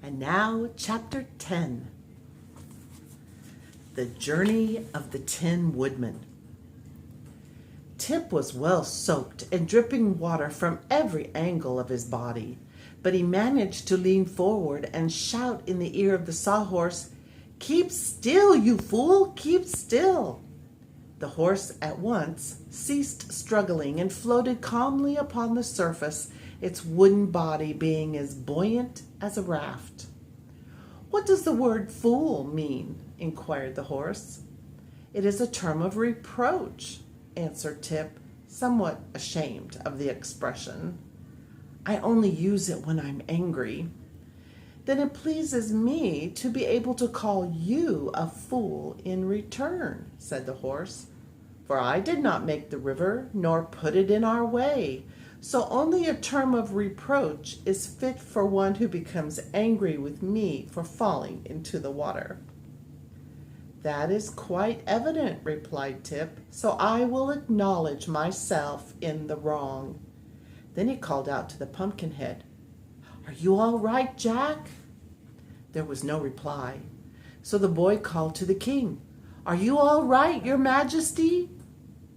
And now, Chapter 10. The Journey of the Tin Woodman. Tip was well soaked and dripping water from every angle of his body, but he managed to lean forward and shout in the ear of the sawhorse, "Keep still, you fool, keep still!" The horse at once ceased struggling and floated calmly upon the surface, its wooden body being as buoyant as a raft. "What does the word fool mean?" inquired the horse. "It is a term of reproach," answered Tip, somewhat ashamed of the expression. "I only use it when I'm angry." "Then it pleases me to be able to call you a fool in return," said the horse. "For I did not make the river, nor put it in our way, so only a term of reproach is fit for one who becomes angry with me for falling into the water." "That is quite evident," replied Tip, "so I will acknowledge myself in the wrong." Then he called out to the Pumpkinhead, "Are you all right, Jack?" There was no reply. So the boy called to the king, "Are you all right, your majesty?"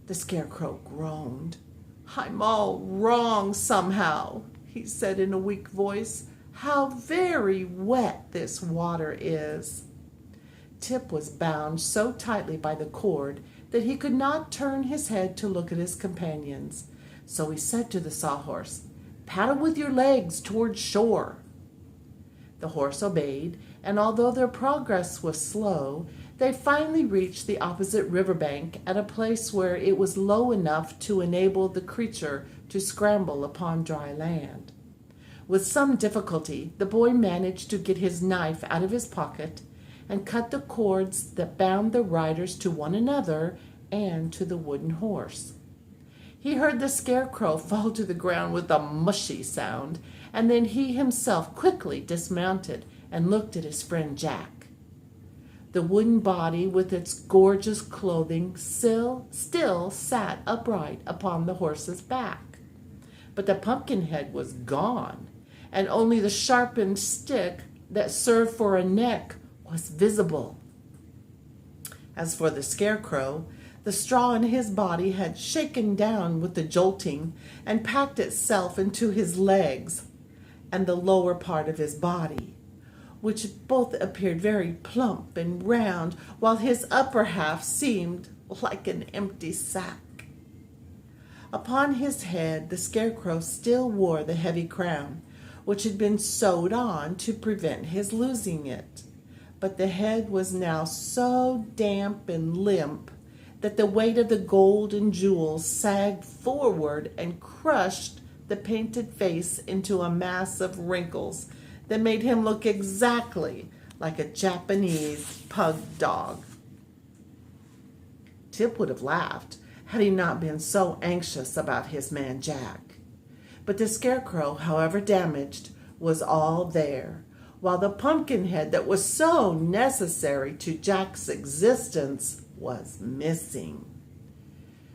The Scarecrow groaned. "I'm all wrong somehow," he said in a weak voice. "How very wet this water is." Tip was bound so tightly by the cord that he could not turn his head to look at his companions. So he said to the sawhorse, "Paddle with your legs toward shore." The horse obeyed, and although their progress was slow, they finally reached the opposite riverbank at a place where it was low enough to enable the creature to scramble upon dry land. With some difficulty, the boy managed to get his knife out of his pocket and cut the cords that bound the riders to one another and to the wooden horse. He heard the Scarecrow fall to the ground with a mushy sound, and then he himself quickly dismounted and looked at his friend Jack. The wooden body with its gorgeous clothing still sat upright upon the horse's back. But the Pumpkinhead was gone, and only the sharpened stick that served for a neck was visible. As for the Scarecrow, the straw in his body had shaken down with the jolting and packed itself into his legs and the lower part of his body, which both appeared very plump and round, while his upper half seemed like an empty sack. Upon his head the Scarecrow still wore the heavy crown, which had been sewed on to prevent his losing it. But the head was now so damp and limp that the weight of the gold and jewels sagged forward and crushed the painted face into a mass of wrinkles that made him look exactly like a Japanese pug dog. Tip would have laughed had he not been so anxious about his man Jack. But the Scarecrow, however damaged, was all there, while the Pumpkinhead that was so necessary to Jack's existence was missing.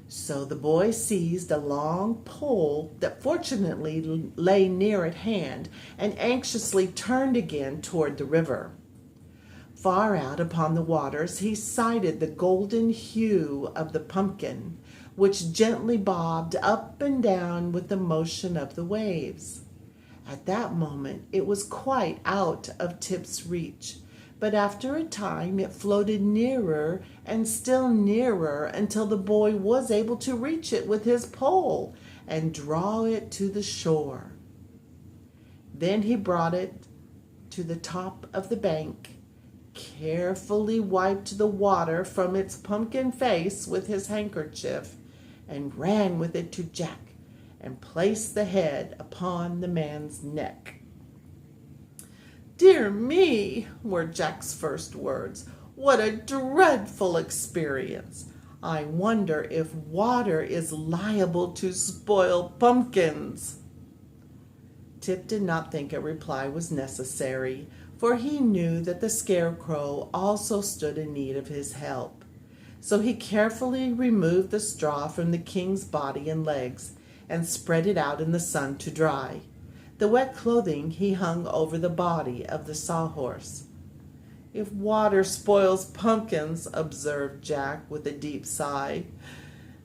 So the boy seized a long pole that fortunately lay near at hand and anxiously turned again toward the river. Far out upon the waters he sighted the golden hue of the pumpkin, which gently bobbed up and down with the motion of the waves. At that moment it was quite out of Tip's reach, but after a time it floated nearer and still nearer until the boy was able to reach it with his pole and draw it to the shore. Then he brought it to the top of the bank, carefully wiped the water from its pumpkin face with his handkerchief, and ran with it to Jack and placed the head upon the man's neck. "Dear me," were Jack's first words. "What a dreadful experience! I wonder if water is liable to spoil pumpkins." Tip did not think a reply was necessary, for he knew that the Scarecrow also stood in need of his help. So he carefully removed the straw from the king's body and legs and spread it out in the sun to dry. The wet clothing he hung over the body of the sawhorse. "If water spoils pumpkins," observed Jack with a deep sigh,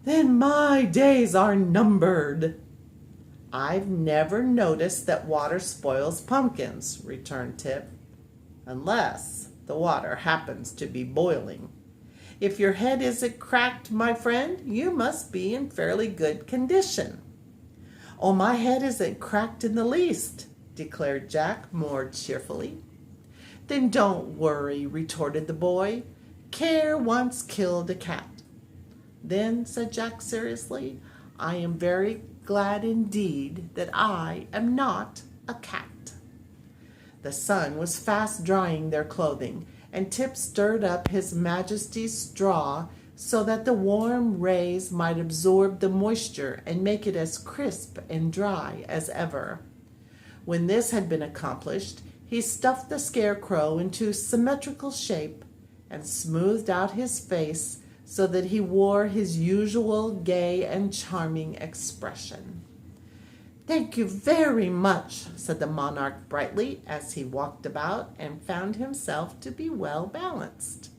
"then my days are numbered." "I've never noticed that water spoils pumpkins," returned Tip, "unless the water happens to be boiling. If your head isn't cracked, my friend, you must be in fairly good condition." "Oh, my head isn't cracked in the least," declared Jack more cheerfully. "Then don't worry," retorted the boy. "Care once killed a cat." "Then," said Jack seriously, "I am very glad indeed that I am not a cat." The sun was fast drying their clothing, and Tip stirred up his Majesty's straw so that the warm rays might absorb the moisture and make it as crisp and dry as ever. When this had been accomplished, he stuffed the scarecrow into symmetrical shape and smoothed out his face so that he wore his usual gay and charming expression. "Thank you very much," said the monarch brightly as he walked about and found himself to be well balanced.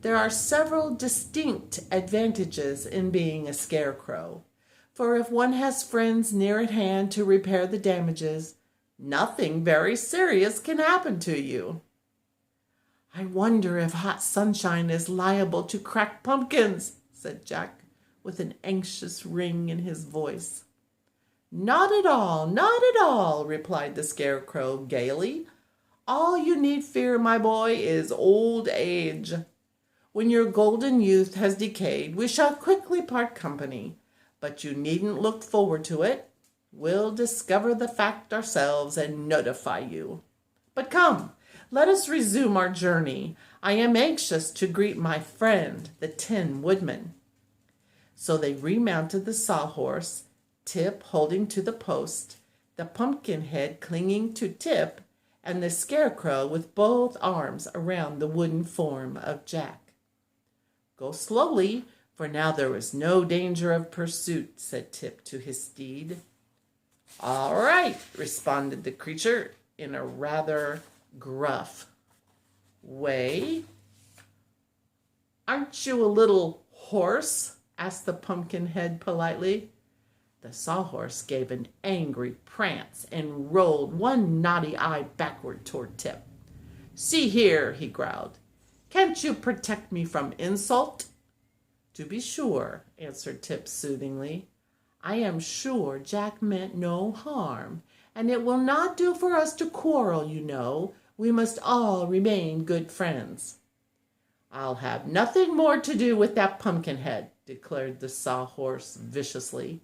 There are several distinct advantages in being a scarecrow, for if one has friends near at hand to repair the damages, nothing very serious can happen to you. "I wonder if hot sunshine is liable to crack pumpkins," said Jack, with an anxious ring in his voice. "Not at all, not at all," replied the scarecrow gaily. "All you need fear, my boy, is old age. When your golden youth has decayed, we shall quickly part company, but you needn't look forward to it. We'll discover the fact ourselves and notify you. But come, let us resume our journey. I am anxious to greet my friend, the Tin Woodman." So they remounted the sawhorse, Tip holding to the post, the Pumpkinhead clinging to Tip, and the scarecrow with both arms around the wooden form of Jack. "Go slowly, for now there is no danger of pursuit," said Tip to his steed. "All right," responded the creature in a rather gruff way. "Aren't you a little hoarse?" asked the Pumpkinhead politely. The sawhorse gave an angry prance and rolled one naughty eye backward toward Tip. "See here," he growled, "can't you protect me from insult?" "To be sure," answered Tip soothingly. "I am sure Jack meant no harm, and it will not do for us to quarrel, you know. We must all remain good friends." "I'll have nothing more to do with that Pumpkinhead," declared the sawhorse viciously.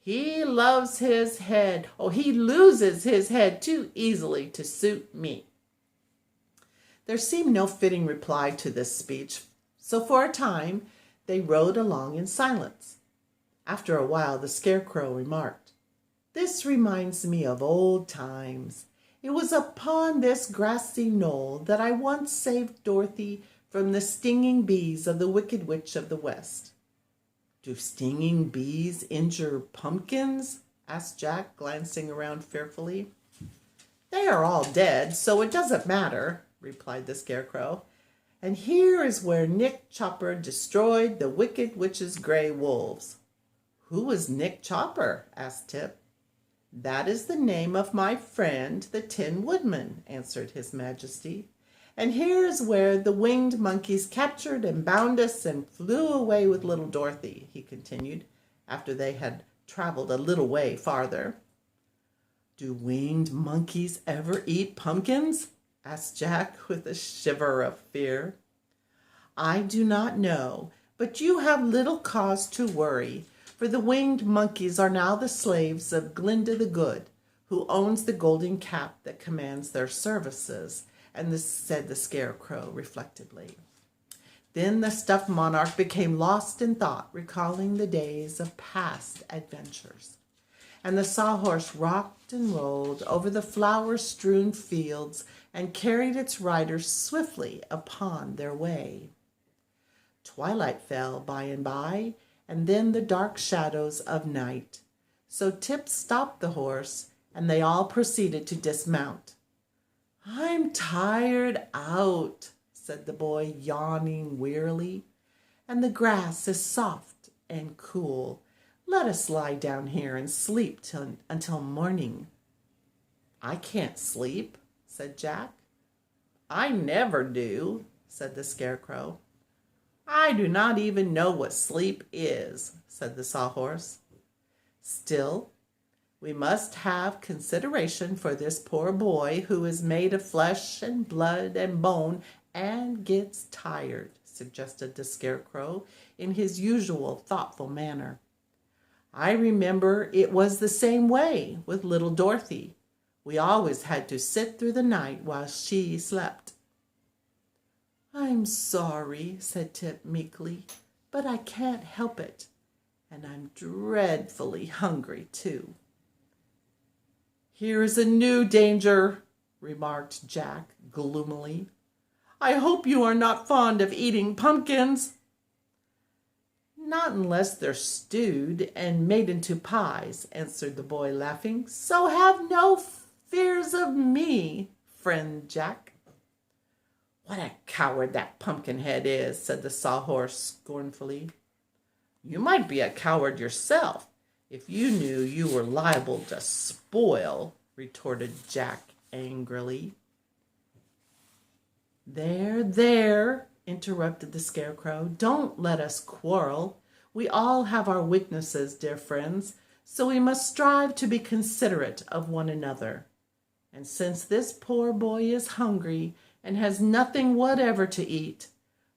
"He loves his head. Oh, he loses his head too easily to suit me." There seemed no fitting reply to this speech, so for a time they rode along in silence. After a while the scarecrow remarked, "This reminds me of old times. It was upon this grassy knoll that I once saved Dorothy from the stinging bees of the Wicked Witch of the West." "Do stinging bees injure pumpkins?" asked Jack, glancing around fearfully. "They are all dead, so it doesn't matter," replied the scarecrow. "And here is where Nick Chopper destroyed the Wicked Witch's gray wolves." "Who was Nick Chopper?" asked Tip. "That is the name of my friend, the Tin Woodman," answered his Majesty. "And here is where the winged monkeys captured and bound us and flew away with little Dorothy," he continued, after they had traveled a little way farther. "Do winged monkeys ever eat pumpkins?" asked Jack with a shiver of fear. "I do not know, but you have little cause to worry, for the winged monkeys are now the slaves of Glinda the Good, who owns the golden cap that commands their services," said the scarecrow reflectively. Then the stuffed monarch became lost in thought, recalling the days of past adventures. And the sawhorse rocked and rolled over the flower-strewn fields and carried its riders swiftly upon their way. Twilight fell by and then the dark shadows of night. So Tip stopped the horse and they all proceeded to dismount. "I'm tired out," said the boy, yawning wearily, "and the grass is soft and cool. Let us lie down here and sleep until morning." "I can't sleep," said Jack. "I never do," said the Scarecrow. "I do not even know what sleep is," said the Sawhorse. "Still, we must have consideration for this poor boy who is made of flesh and blood and bone and gets tired," suggested the Scarecrow in his usual thoughtful manner. "I remember it was the same way with little Dorothy. We always had to sit through the night while she slept." "I'm sorry," said Tip meekly, "but I can't help it, and I'm dreadfully hungry too." "Here is a new danger," remarked Jack gloomily. "I hope you are not fond of eating pumpkins." "Not unless they're stewed and made into pies," answered the boy, laughing. "So have no fears of me, friend Jack." "What a coward that Pumpkinhead is," said the Sawhorse scornfully. "You might be a coward yourself if you knew you were liable to spoil," retorted Jack angrily. There," interrupted the Scarecrow. "Don't let us quarrel. We all have our weaknesses, dear friends, so we must strive to be considerate of one another. And since this poor boy is hungry and has nothing whatever to eat,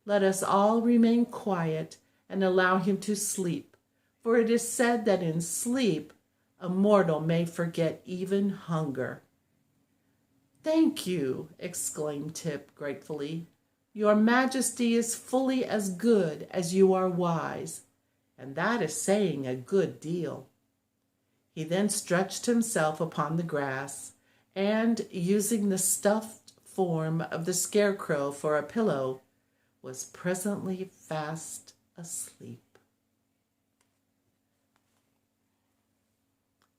let us all remain quiet and allow him to sleep, for it is said that in sleep a mortal may forget even hunger." "Thank you," exclaimed Tip gratefully. "Your Majesty is fully as good as you are wise, and that is saying a good deal." He then stretched himself upon the grass, and, using the stuffed form of the Scarecrow for a pillow, was presently fast asleep.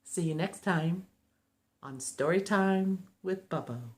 See you next time on Storytime with Bubbo.